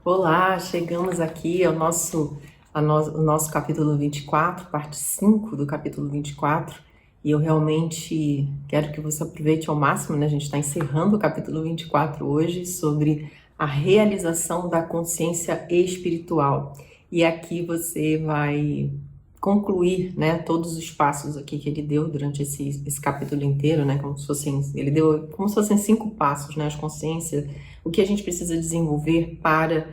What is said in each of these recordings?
Olá, chegamos aqui ao nosso capítulo 24, parte 5 do capítulo 24, e eu realmente quero que você aproveite ao máximo, né? A gente está encerrando o capítulo 24 hoje sobre a realização da consciência espiritual. E aqui você vai concluir, né, todos os passos aqui que ele deu durante esse capítulo inteiro, né, ele deu como se fossem 5 passos, né, as consciências, o que a gente precisa desenvolver para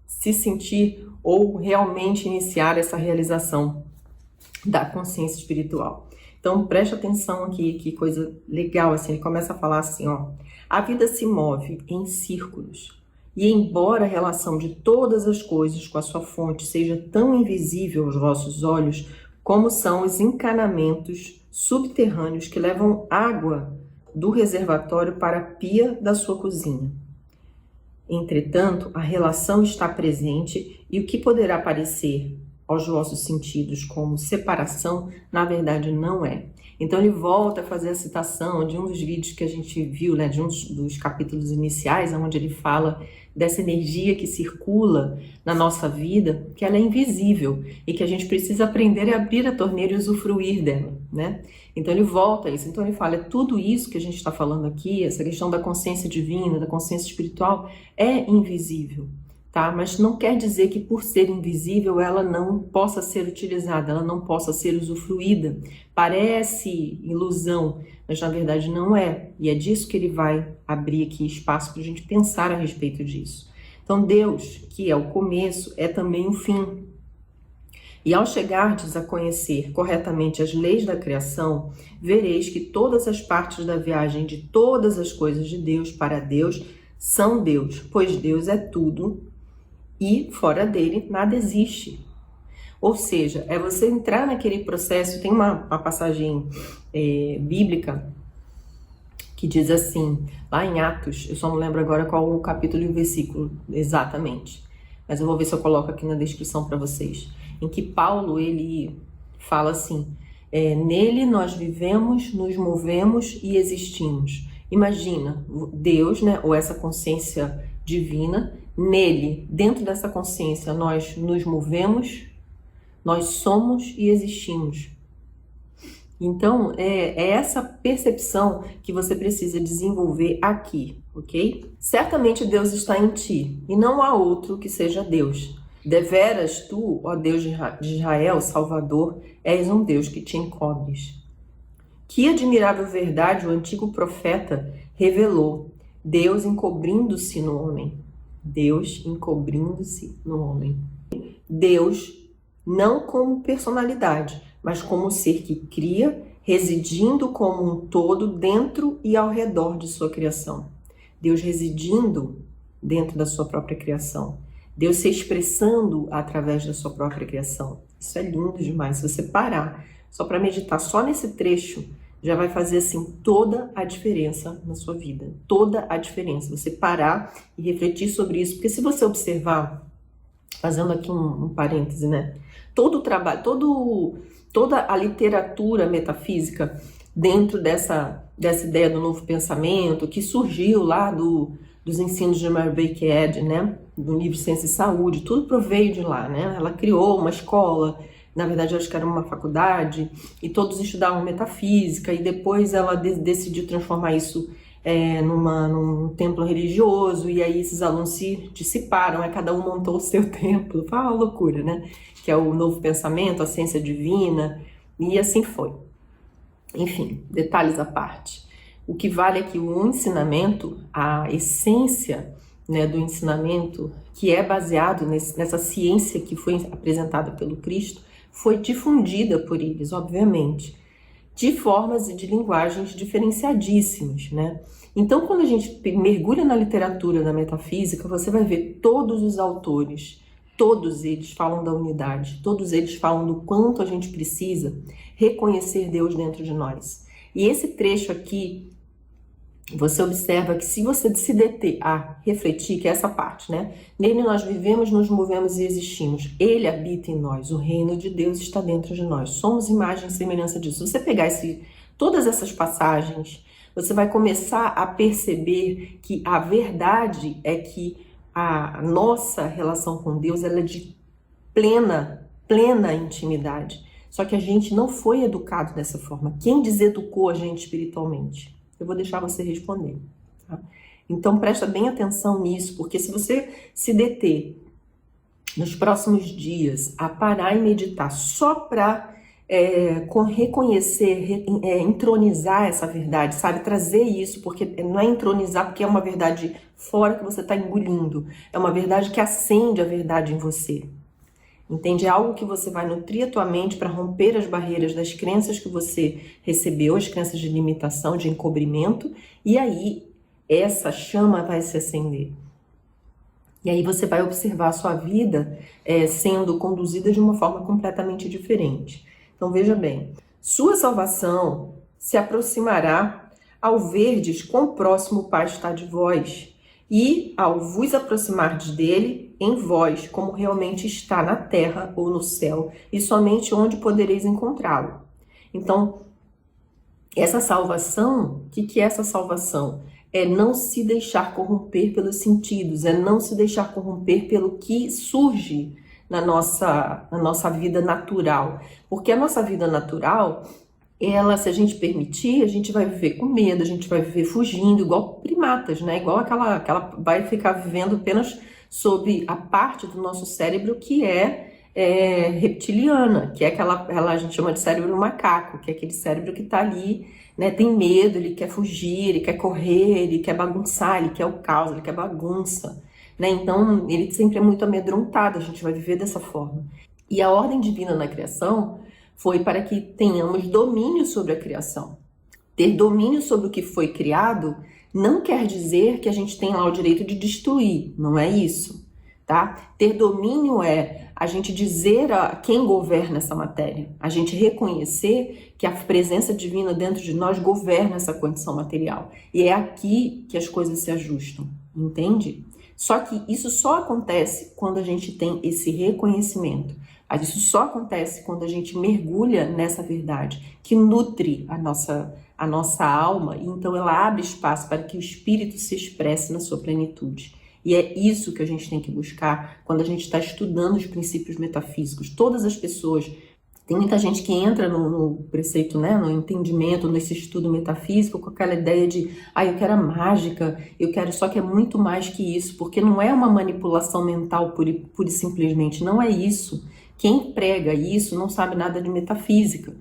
se sentir ou realmente iniciar essa realização da consciência espiritual. Então, preste atenção aqui, que coisa legal, assim, ele começa a falar assim, ó, a vida se move em círculos, e embora a relação de todas as coisas com a sua fonte seja tão invisível aos vossos olhos, como são os encanamentos subterrâneos que levam água do reservatório para a pia da sua cozinha. Entretanto, a relação está presente e o que poderá parecer aos vossos sentidos como separação, na verdade não é. Então ele volta a fazer a citação de um dos vídeos que a gente viu, né, de um dos capítulos iniciais, onde ele fala dessa energia que circula na nossa vida, que ela é invisível e que a gente precisa aprender a abrir a torneira e usufruir dela, né? Então ele volta a isso, então ele fala, tudo isso que a gente está falando aqui, essa questão da consciência divina, da consciência espiritual, é invisível, tá? Mas não quer dizer que por ser invisível ela não possa ser utilizada, ela não possa ser usufruída. Parece ilusão, mas na verdade não é. E é disso que ele vai abrir aqui espaço para a gente pensar a respeito disso. Então Deus, que é o começo, é também o fim. E ao chegardes a conhecer corretamente as leis da criação, vereis que todas as partes da viagem de todas as coisas de Deus para Deus são Deus, pois Deus é tudo e fora dele nada existe. Ou seja, é você entrar naquele processo. Tem uma passagem bíblica que diz assim, lá em Atos, eu só não lembro agora qual o capítulo e o versículo exatamente, mas eu vou ver se eu coloco aqui na descrição para vocês, em que Paulo, ele fala assim, nele nós vivemos, nos movemos e existimos. Imagina, Deus, né, ou essa consciência divina, nele, dentro dessa consciência, nós nos movemos, nós somos e existimos. Então, é essa percepção que você precisa desenvolver aqui, ok? Certamente Deus está em ti, e não há outro que seja Deus. Deveras tu, ó Deus de Israel, Salvador, és um Deus que te encobres. Que admirável verdade o antigo profeta revelou, Deus encobrindo-se no homem. Deus encobrindo-se no homem. Deus não como personalidade, mas como ser que cria, residindo como um todo dentro e ao redor de sua criação. Deus residindo dentro da sua própria criação. Deus se expressando através da sua própria criação. Isso é lindo demais. Se você parar só para meditar só nesse trecho, já vai fazer assim toda a diferença na sua vida. Toda a diferença. Você parar e refletir sobre isso. Porque se você observar, fazendo aqui um parêntese, né? Todo o trabalho, toda a literatura metafísica dentro dessa ideia do novo pensamento, que surgiu lá dos ensinos de Mary Baker Eddy, né? Do livro Ciência e Saúde, tudo proveio de lá, né? Ela criou uma escola, na verdade eu acho que era uma faculdade, e todos estudavam metafísica, e depois ela decidiu transformar isso num templo religioso, e aí esses alunos se dissiparam, cada um montou o seu templo, foi uma loucura, né? Que é o novo pensamento, a ciência divina, e assim foi. Enfim, detalhes à parte. O que vale é que o ensinamento, a essência, né, do ensinamento, que é baseado nessa ciência que foi apresentada pelo Cristo, foi difundida por eles, obviamente, de formas e de linguagens diferenciadíssimas, né? Então, quando a gente mergulha na literatura da metafísica, você vai ver todos os autores, todos eles falam da unidade, todos eles falam do quanto a gente precisa reconhecer Deus dentro de nós. E esse trecho aqui, você observa que se você se deter a refletir, que é essa parte, né? Nele nós vivemos, nos movemos e existimos. Ele habita em nós, o reino de Deus está dentro de nós. Somos imagem e semelhança disso. Se você pegar todas essas passagens, você vai começar a perceber que a verdade é que a nossa relação com Deus ela é de plena intimidade. Só que a gente não foi educado dessa forma. Quem deseducou a gente espiritualmente? Eu vou deixar você responder. Tá? Então presta bem atenção nisso, porque se você se deter nos próximos dias a parar e meditar só para reconhecer, entronizar essa verdade, sabe? Trazer isso, porque não é entronizar porque é uma verdade fora que você está engolindo, é uma verdade que acende a verdade em você. Entende? É algo que você vai nutrir a tua mente para romper as barreiras das crenças que você recebeu, as crenças de limitação, de encobrimento, e aí essa chama vai se acender. E aí você vai observar a sua vida sendo conduzida de uma forma completamente diferente. Então veja bem, sua salvação se aproximará ao verdes quão próximo o Pai está de vós, e ao vos aproximardes dele em vós, como realmente está na terra ou no céu, e somente onde podereis encontrá-lo. Então, essa salvação, o que é essa salvação? É não se deixar corromper pelos sentidos, é não se deixar corromper pelo que surge na nossa vida natural. Porque a nossa vida natural, ela, se a gente permitir, a gente vai viver com medo, a gente vai viver fugindo, igual primatas, né? Igual aquela vai ficar vivendo apenas sob a parte do nosso cérebro que é reptiliana, que é a gente chama de cérebro macaco, que é aquele cérebro que está ali, né, tem medo, ele quer fugir, ele quer correr, ele quer bagunçar, ele quer o caos, ele quer bagunça, né? Então ele sempre é muito amedrontado, a gente vai viver dessa forma. E a ordem divina na criação foi para que tenhamos domínio sobre a criação. Ter domínio sobre o que foi criado não quer dizer que a gente tem lá o direito de destruir, não é isso, tá? Ter domínio é a gente dizer a quem governa essa matéria, a gente reconhecer que a presença divina dentro de nós governa essa condição material. E é aqui que as coisas se ajustam, entende? Só que isso só acontece quando a gente tem esse reconhecimento. Isso só acontece quando a gente mergulha nessa verdade, que nutre a nossa alma, e então ela abre espaço para que o espírito se expresse na sua plenitude. E é isso que a gente tem que buscar quando a gente está estudando os princípios metafísicos. Todas as pessoas, tem muita gente que entra no preceito, né, no entendimento, nesse estudo metafísico, com aquela ideia de, eu quero a mágica, eu quero, só que é muito mais que isso, porque não é uma manipulação mental pura e simplesmente, não é isso. Quem prega isso não sabe nada de metafísica.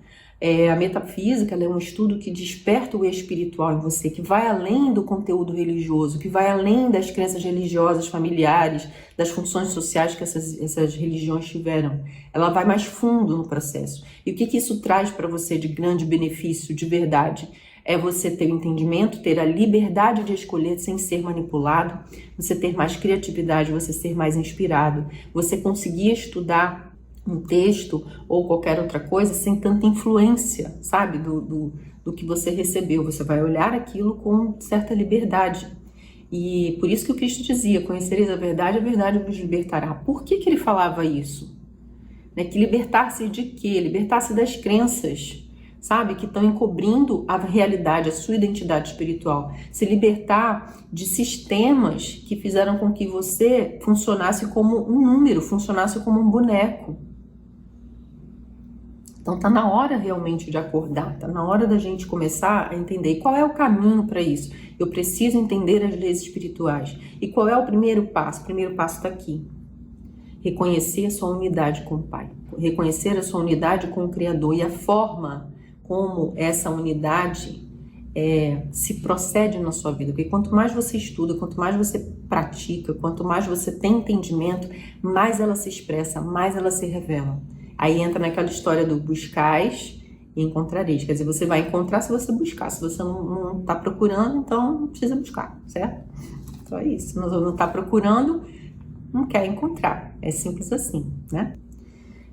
A metafísica ela é um estudo que desperta o espiritual em você, que vai além do conteúdo religioso, que vai além das crenças religiosas, familiares, das funções sociais que essas religiões tiveram. Ela vai mais fundo no processo. E o que isso traz para você de grande benefício, de verdade? É você ter o entendimento, ter a liberdade de escolher sem ser manipulado, você ter mais criatividade, você ser mais inspirado, você conseguir estudar um texto ou qualquer outra coisa sem tanta influência, sabe, do que você recebeu. Você vai olhar aquilo com certa liberdade. E por isso que o Cristo dizia, conhecereis a verdade vos libertará. Por que ele falava isso? Que libertar-se de quê? Libertar-se das crenças, sabe, que estão encobrindo a realidade, a sua identidade espiritual. Se libertar de sistemas que fizeram com que você funcionasse como um número, funcionasse como um boneco. Então tá na hora realmente de acordar, tá na hora da gente começar a entender qual é o caminho para isso. Eu preciso entender as leis espirituais. E qual é o primeiro passo? O primeiro passo está aqui. Reconhecer a sua unidade com o Pai. Reconhecer a sua unidade com o Criador e a forma como essa unidade se procede na sua vida. Porque quanto mais você estuda, quanto mais você pratica, quanto mais você tem entendimento, mais ela se expressa, mais ela se revela. Aí entra naquela história do buscais e encontrareis. Quer dizer, você vai encontrar se você buscar. Se você não está procurando, então não precisa buscar, certo? Só isso. Se não está procurando, não quer encontrar. É simples assim, né?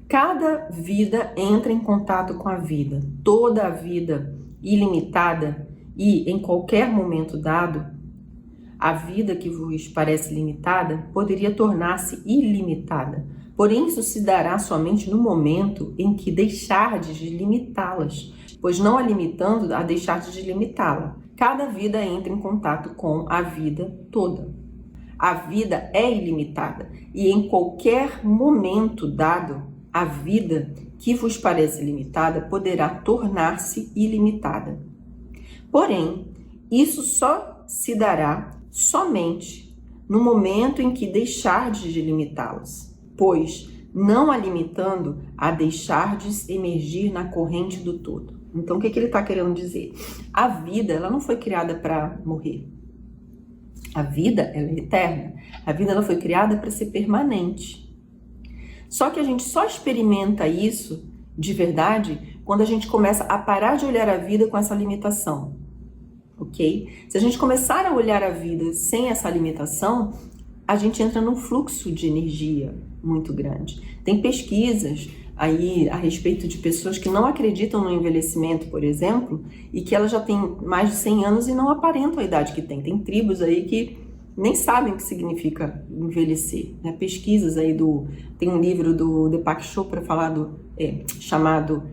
Cada vida entra em contato com a vida. Toda a vida ilimitada e em qualquer momento dado, a vida que vos parece limitada poderia tornar-se ilimitada. Porém, isso se dará somente no momento em que deixardes de limitá-las, pois não a limitando, a deixardes de limitá-la. Cada vida entra em contato com a vida toda. A vida é ilimitada e em qualquer momento dado, a vida que vos parece limitada poderá tornar-se ilimitada. Porém, isso só se dará somente no momento em que deixardes de limitá-los, pois, não a limitando, a deixardes emergir na corrente do todo. Então, o que ele está querendo dizer? A vida, ela não foi criada para morrer. A vida, ela é eterna. A vida, ela foi criada para ser permanente. Só que a gente só experimenta isso de verdade quando a gente começa a parar de olhar a vida com essa limitação, ok? Se a gente começar a olhar a vida sem essa limitação, a gente entra num fluxo de energia muito grande. Tem pesquisas aí a respeito de pessoas que não acreditam no envelhecimento, por exemplo, e que elas já têm mais de 100 anos e não aparentam a idade que tem. Tem tribos aí que nem sabem o que significa envelhecer, né? Pesquisas aí tem um livro do Deepak Chopra chamado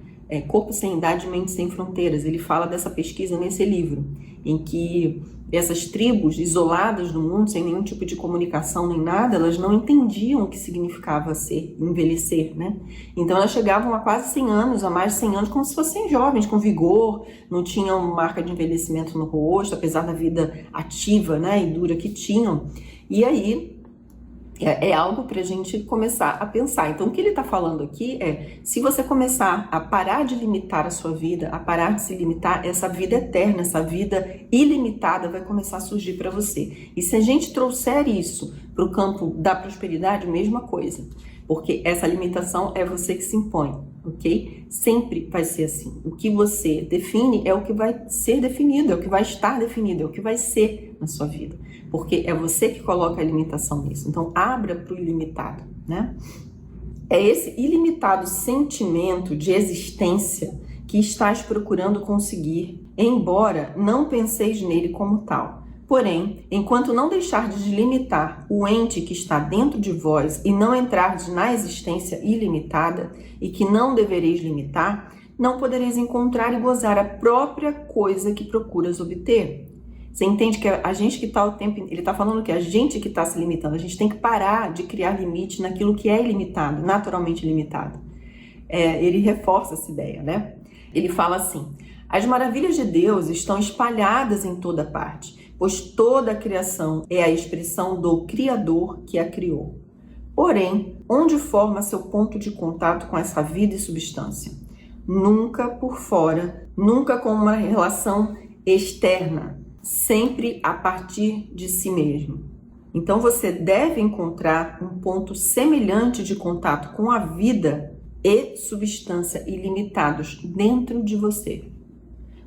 Corpo Sem Idade, Mente Sem Fronteiras. Ele fala dessa pesquisa nesse livro, em que essas tribos isoladas no mundo, sem nenhum tipo de comunicação nem nada, elas não entendiam o que significava envelhecer, né? Então elas chegavam a quase 100 anos, a mais de 100 anos, como se fossem jovens, com vigor, não tinham marca de envelhecimento no rosto, apesar da vida ativa, né, e dura que tinham. E aí é algo para a gente começar a pensar. Então, o que ele está falando aqui é, se você começar a parar de limitar a sua vida, a parar de se limitar, essa vida eterna, essa vida ilimitada vai começar a surgir para você. E se a gente trouxer isso para o campo da prosperidade, mesma coisa. Porque essa limitação é você que se impõe, ok? Sempre vai ser assim. O que você define é o que vai ser definido, é o que vai estar definido, é o que vai ser na sua vida. Porque é você que coloca a limitação nisso. Então, abra para o ilimitado, né? É esse ilimitado sentimento de existência que estás procurando conseguir, embora não penseis nele como tal. Porém, enquanto não deixardes de limitar o ente que está dentro de vós e não entrardes na existência ilimitada e que não devereis limitar, não podereis encontrar e gozar a própria coisa que procuras obter. Você entende que a gente que está o tempo... Ele está falando que a gente que está se limitando, a gente tem que parar de criar limite naquilo que é ilimitado, naturalmente limitado. Ele reforça essa ideia, né? Ele fala assim, as maravilhas de Deus estão espalhadas em toda parte, pois toda a criação é a expressão do Criador que a criou. Porém, onde forma seu ponto de contato com essa vida e substância? Nunca por fora, nunca com uma relação externa, sempre a partir de si mesmo. Então você deve encontrar um ponto semelhante de contato com a vida e substância ilimitados dentro de você.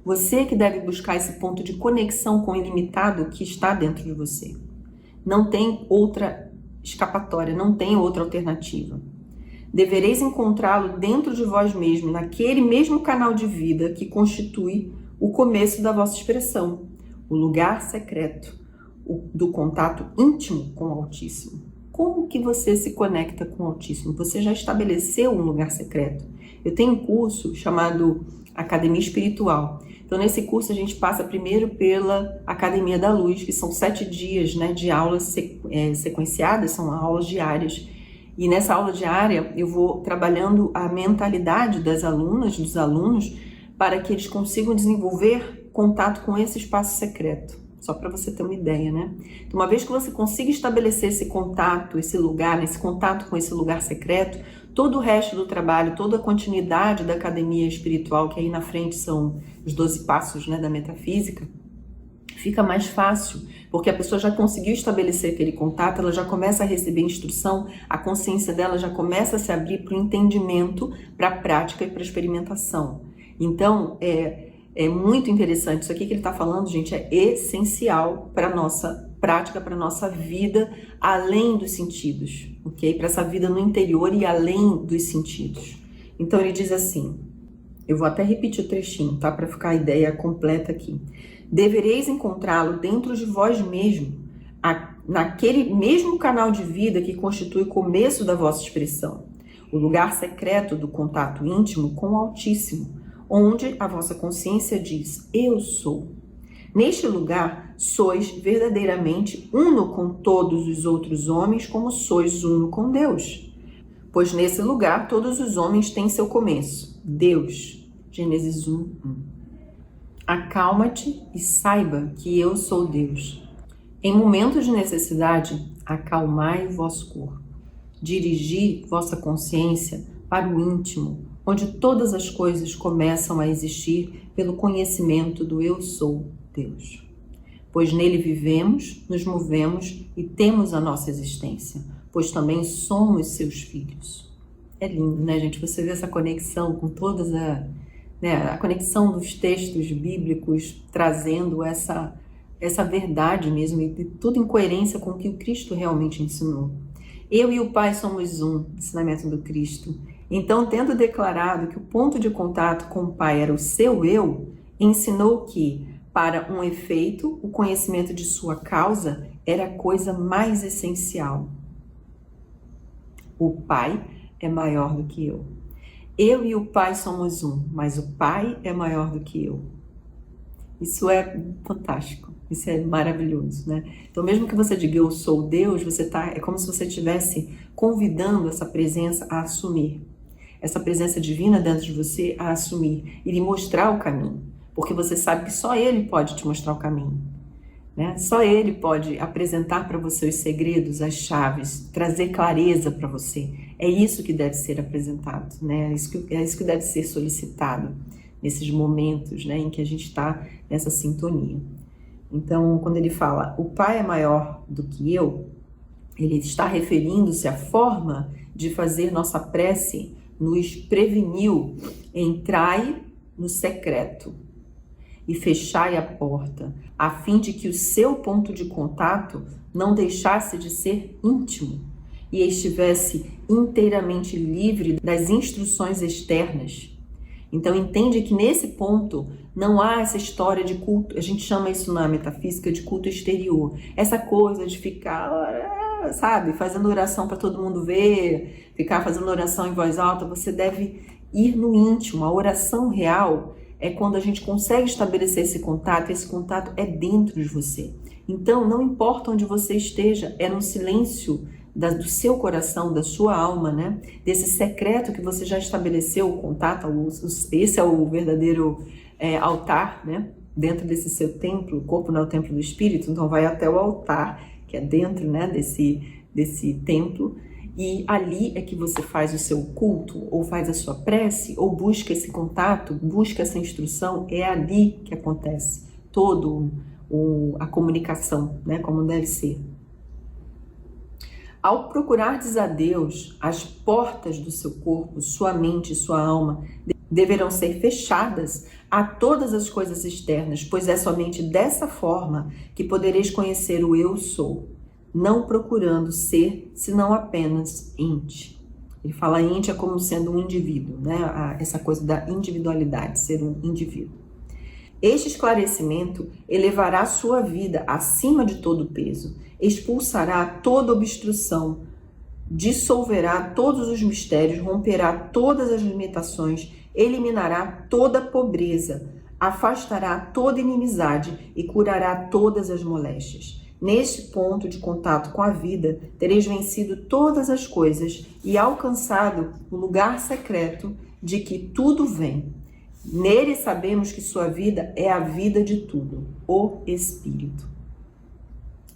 Você que deve buscar esse ponto de conexão com o ilimitado que está dentro de você. Não tem outra escapatória, não tem outra alternativa. Devereis encontrá-lo dentro de vós mesmo, naquele mesmo canal de vida que constitui o começo da vossa expressão, o lugar secreto do contato íntimo com o Altíssimo. Como que você se conecta com o Altíssimo? Você já estabeleceu um lugar secreto? Eu tenho um curso chamado Academia Espiritual. Então, nesse curso, a gente passa primeiro pela Academia da Luz, que são 7 dias, né, de aulas sequenciadas, são aulas diárias. E nessa aula diária, eu vou trabalhando a mentalidade das alunas, dos alunos, para que eles consigam desenvolver contato com esse espaço secreto. Só para você ter uma ideia, né? Então, uma vez que você consiga estabelecer esse contato, esse lugar, esse contato com esse lugar secreto, todo o resto do trabalho, toda a continuidade da academia espiritual, que aí na frente são os 12 passos, né, da metafísica, fica mais fácil, porque a pessoa já conseguiu estabelecer aquele contato, ela já começa a receber instrução, a consciência dela já começa a se abrir para o entendimento, para a prática e para a experimentação. Então, é muito interessante. Isso aqui que ele está falando, gente, é essencial para a nossa prática, para a nossa vida, além dos sentidos, ok? Para essa vida no interior e além dos sentidos. Então, ele diz assim, eu vou até repetir o trechinho, tá? Para ficar a ideia completa aqui. Devereis encontrá-lo dentro de vós mesmo, naquele mesmo canal de vida que constitui o começo da vossa expressão, o lugar secreto do contato íntimo com o Altíssimo, onde a vossa consciência diz, eu sou. Neste lugar, sois verdadeiramente uno com todos os outros homens, como sois uno com Deus. Pois nesse lugar, todos os homens têm seu começo. Deus. Gênesis 1:1. Acalma-te e saiba que eu sou Deus. Em momentos de necessidade, acalmai o vosso corpo. Dirigi vossa consciência para o íntimo, onde todas as coisas começam a existir pelo conhecimento do Eu sou Deus. Pois nele vivemos, nos movemos e temos a nossa existência, pois também somos seus filhos. É lindo, né, gente? Você vê essa conexão com todas a conexão dos textos bíblicos trazendo essa verdade mesmo, e tudo em coerência com o que o Cristo realmente ensinou. Eu e o Pai somos um, ensinamento do Cristo. Então, tendo declarado que o ponto de contato com o Pai era o seu eu, ensinou que, para um efeito, o conhecimento de sua causa era a coisa mais essencial. O Pai é maior do que eu. Eu e o Pai somos um, mas o Pai é maior do que eu. Isso é fantástico, isso é maravilhoso, né? Então, mesmo que você diga eu sou Deus, é como se você estivesse convidando essa presença a assumir, essa presença divina dentro de você a assumir e lhe mostrar o caminho, porque você sabe que só Ele pode te mostrar o caminho, né? Só Ele pode apresentar para você os segredos, as chaves, trazer clareza para você. É isso que deve ser apresentado, né? É isso que deve ser solicitado nesses momentos, né, em que a gente está nessa sintonia. Então, quando ele fala, o Pai é maior do que eu, ele está referindo-se à forma de fazer nossa prece, nos preveniu, entrai no secreto e fechai a porta, a fim de que o seu ponto de contato não deixasse de ser íntimo e estivesse inteiramente livre das instruções externas. Então, entende que nesse ponto não há essa história de culto, a gente chama isso na metafísica de culto exterior. Essa coisa de ficar, sabe, fazendo oração para todo mundo ver, ficar fazendo oração em voz alta. Você deve ir no íntimo. A oração real é quando a gente consegue estabelecer esse contato, e esse contato é dentro de você. Então, não importa onde você esteja, é no silêncio do seu coração, da sua alma, né? Desse secreto que você já estabeleceu o contato. Esse é o verdadeiro altar, né? Dentro desse seu templo. O corpo não é o templo do espírito, então vai até o altar, que é dentro, né, desse templo, e ali é que você faz o seu culto, ou faz a sua prece, ou busca esse contato, busca essa instrução. É ali que acontece a comunicação, né, como deve ser. Ao procurardes a Deus, as portas do seu corpo, sua mente e sua alma deverão ser fechadas a todas as coisas externas, pois é somente dessa forma que podereis conhecer o Eu Sou, não procurando ser, senão apenas ente. Ele fala ente como sendo um indivíduo, né? Essa coisa da individualidade, ser um indivíduo. Este esclarecimento elevará sua vida acima de todo peso, expulsará toda obstrução, dissolverá todos os mistérios, romperá todas as limitações, eliminará toda pobreza, afastará toda inimizade e curará todas as moléstias. Neste ponto de contato com a vida, tereis vencido todas as coisas e alcançado o lugar secreto de que tudo vem. Nele sabemos que sua vida é a vida de tudo, o Espírito.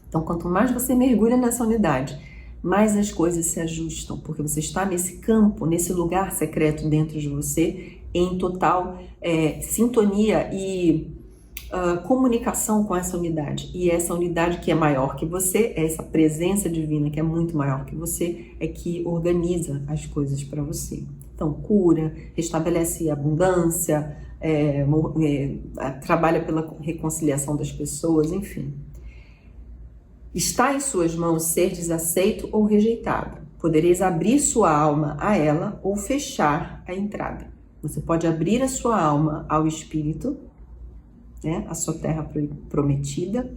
Então, quanto mais você mergulha nessa unidade, mais as coisas se ajustam, porque você está nesse campo, nesse lugar secreto dentro de você, em total sintonia e comunicação com essa unidade. E essa unidade que é maior que você, essa presença divina que é muito maior que você, é que organiza as coisas para você. Então, cura, restabelece a abundância, trabalha pela reconciliação das pessoas, enfim. Está em suas mãos ser desaceito ou rejeitado. Podereis abrir sua alma a ela ou fechar a entrada. Você pode abrir a sua alma ao Espírito, né, a sua terra prometida,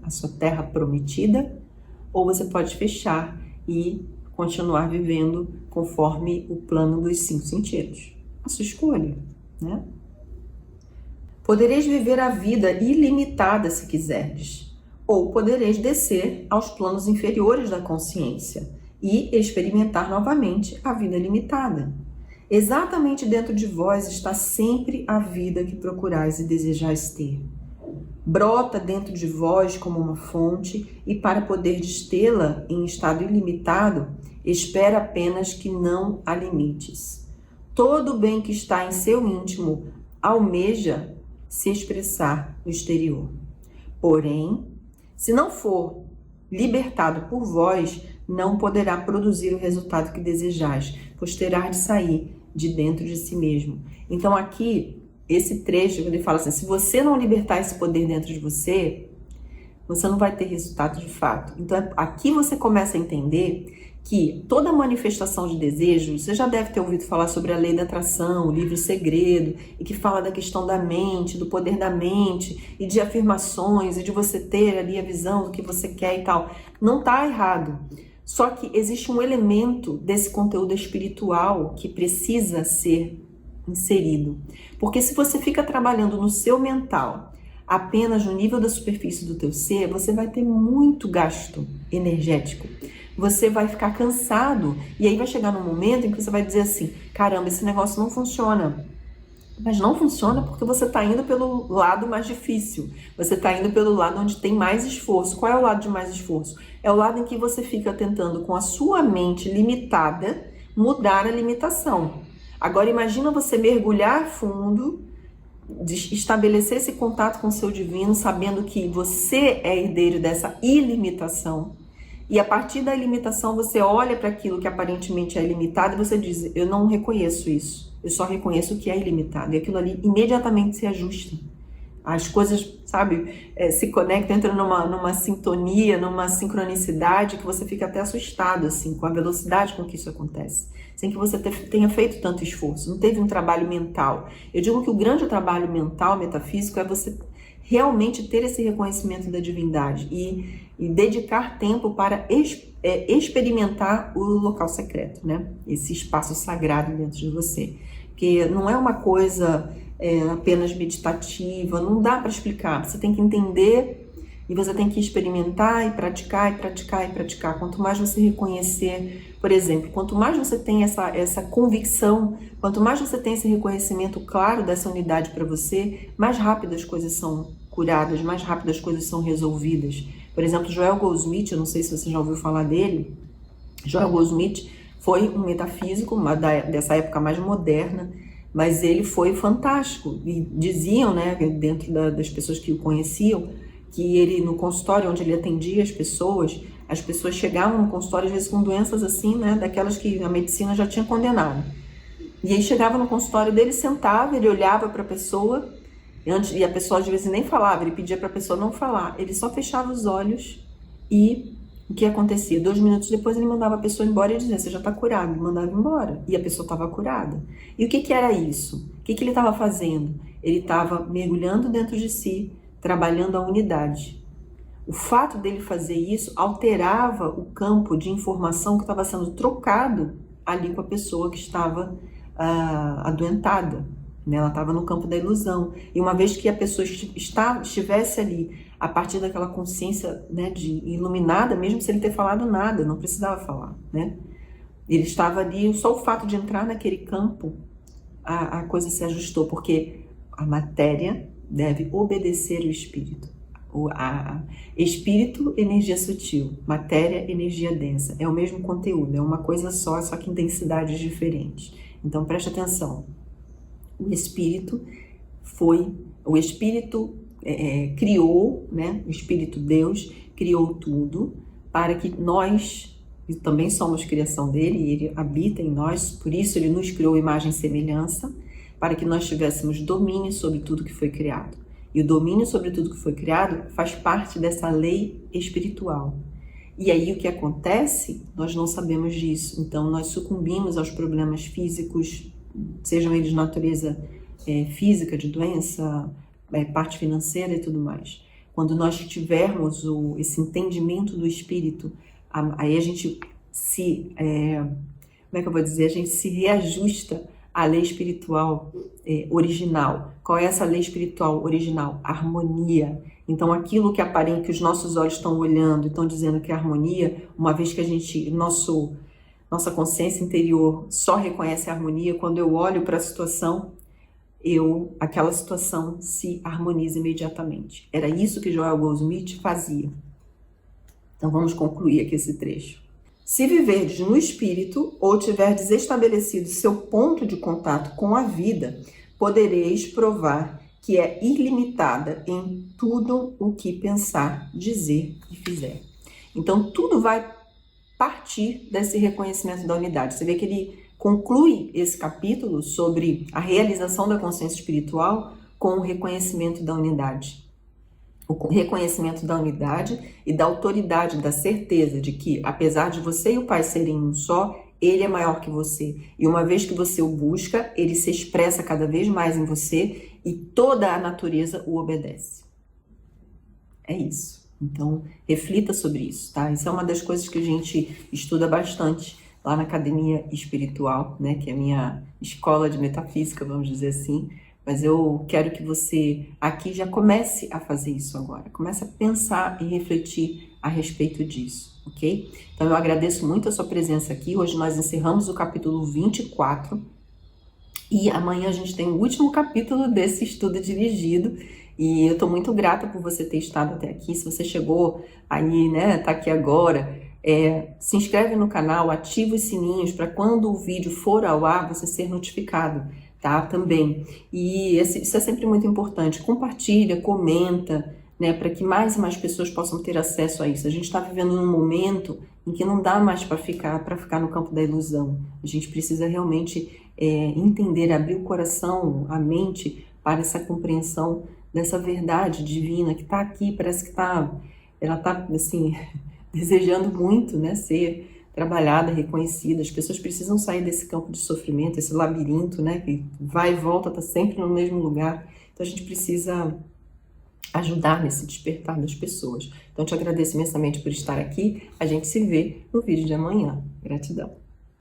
ou você pode fechar e continuar vivendo conforme o plano dos 5 sentidos. A sua escolha, né? Podereis viver a vida ilimitada se quiserdes, ou podereis descer aos planos inferiores da consciência e experimentar novamente a vida limitada. Exatamente dentro de vós está sempre a vida que procurais e desejais ter. Brota dentro de vós como uma fonte e para poderdes tê-la em estado ilimitado, espera apenas que não a limites. Todo o bem que está em seu íntimo almeja se expressar no exterior. Porém, se não for libertado por vós, não poderá produzir o resultado que desejais, pois terá de sair de dentro de si mesmo. Então aqui, esse trecho, ele fala assim, se você não libertar esse poder dentro de você, você não vai ter resultado de fato. Então aqui você começa a entender que toda manifestação de desejo, você já deve ter ouvido falar sobre a lei da atração, o livro Segredo, e que fala da questão da mente, do poder da mente, e de afirmações, e de você ter ali a visão do que você quer e tal. Não está errado. Só que existe um elemento desse conteúdo espiritual que precisa ser inserido. Porque se você fica trabalhando no seu mental, apenas no nível da superfície do teu ser, você vai ter muito gasto energético. Você vai ficar cansado e aí vai chegar num momento em que você vai dizer assim, caramba, esse negócio não funciona. Mas não funciona porque você está indo pelo lado mais difícil. Você está indo pelo lado onde tem mais esforço. Qual é o lado de mais esforço? É o lado em que você fica tentando, com a sua mente limitada, mudar a limitação. Agora imagina você mergulhar fundo, estabelecer esse contato com o seu divino, sabendo que você é herdeiro dessa ilimitação. E a partir da ilimitação você olha para aquilo que aparentemente é ilimitado e você diz, eu não reconheço isso, eu só reconheço o que é ilimitado. E aquilo ali imediatamente se ajusta. As coisas, sabe, se conectam, entram numa sintonia, numa sincronicidade que você fica até assustado, assim, com a velocidade com que isso acontece. Sem que você tenha feito tanto esforço, não teve um trabalho mental. Eu digo que o grande trabalho mental, metafísico, é você realmente ter esse reconhecimento da divindade e dedicar tempo para experimentar o local secreto, né? Esse espaço sagrado dentro de você. Porque não é uma coisa apenas meditativa, não dá para explicar. Você tem que entender e você tem que experimentar e praticar e praticar e praticar. Quanto mais você reconhecer, por exemplo, quanto mais você tem essa convicção, quanto mais você tem esse reconhecimento claro dessa unidade para você, mais rápido as coisas são curadas, mais rápido as coisas são resolvidas. Por exemplo, Joel Goldsmith, eu não sei se você já ouviu falar dele. Joel Goldsmith foi um metafísico dessa época mais moderna, mas ele foi fantástico. E diziam, né, dentro das pessoas que o conheciam, que ele, no consultório onde ele atendia as pessoas chegavam no consultório às vezes com doenças assim, né, daquelas que a medicina já tinha condenado. E aí chegava no consultório dele, sentava, ele olhava para a pessoa, e a pessoa às vezes nem falava, ele pedia para a pessoa não falar, ele só fechava os olhos e o que acontecia? 2 minutos depois ele mandava a pessoa embora e dizia, você já está curado, e mandava embora. E a pessoa estava curada. E o que era isso? O que ele estava fazendo? Ele estava mergulhando dentro de si, trabalhando a unidade. O fato dele fazer isso alterava o campo de informação que estava sendo trocado ali com a pessoa que estava adoentada. Ela estava no campo da ilusão. E uma vez que a pessoa estivesse ali, a partir daquela consciência, né, de iluminada, mesmo sem ele ter falado nada, não precisava falar, né? Ele estava ali, só o fato de entrar naquele campo, a coisa se ajustou, porque a matéria deve obedecer o espírito. Espírito, energia sutil, matéria, energia densa. É o mesmo conteúdo, é uma coisa só que em densidades diferentes. Então preste atenção. O espírito criou, né? O Espírito Deus criou tudo para que nós, e também somos criação dele, e ele habita em nós, por isso ele nos criou imagem e semelhança, para que nós tivéssemos domínio sobre tudo que foi criado. E o domínio sobre tudo que foi criado faz parte dessa lei espiritual. E aí o que acontece? Nós não sabemos disso. Então nós sucumbimos aos problemas físicos, sejam eles de natureza física, de doença, parte financeira e tudo mais. Quando nós tivermos esse entendimento do espírito, aí a gente a gente se reajusta a lei espiritual original. Qual é essa lei espiritual original? Harmonia. Então, aquilo que aparenta, que os nossos olhos estão olhando e estão dizendo que é harmonia, uma vez que a gente, nossa consciência interior só reconhece a harmonia, quando eu olho para a situação, aquela situação se harmoniza imediatamente. Era isso que Joel Goldsmith fazia. Então, vamos concluir aqui esse trecho. Se viverdes no espírito ou tiverdes estabelecido seu ponto de contato com a vida, podereis provar que é ilimitada em tudo o que pensar, dizer e fizer. Então, tudo vai partir desse reconhecimento da unidade. Você vê que ele conclui esse capítulo sobre a realização da consciência espiritual com o reconhecimento da unidade. O reconhecimento da unidade e da autoridade, da certeza de que, apesar de você e o Pai serem um só, Ele é maior que você. E uma vez que você o busca, Ele se expressa cada vez mais em você e toda a natureza o obedece. É isso. Então, reflita sobre isso, tá? Isso é uma das coisas que a gente estuda bastante lá na Academia Espiritual, né? Que é a minha escola de metafísica, vamos dizer assim. Mas eu quero que você aqui já comece a fazer isso agora. Comece a pensar e refletir a respeito disso, ok? Então eu agradeço muito a sua presença aqui. Hoje nós encerramos o capítulo 24 e amanhã a gente tem o último capítulo desse estudo dirigido. E eu estou muito grata por você ter estado até aqui. Se você chegou aí, né, tá aqui agora, se inscreve no canal, ativa os sininhos para quando o vídeo for ao ar você ser notificado. Tá? Também. E isso é sempre muito importante. Compartilha, comenta, né? Para que mais e mais pessoas possam ter acesso a isso. A gente está vivendo num momento em que não dá mais para ficar no campo da ilusão. A gente precisa realmente entender, abrir o coração, a mente para essa compreensão dessa verdade divina que está aqui. Parece que ela está assim, desejando muito, né? Ser trabalhada, reconhecida. As pessoas precisam sair desse campo de sofrimento, esse labirinto, né, que vai e volta, está sempre no mesmo lugar. Então a gente precisa ajudar nesse despertar das pessoas. Então eu te agradeço imensamente por estar aqui. A gente se vê no vídeo de amanhã. Gratidão.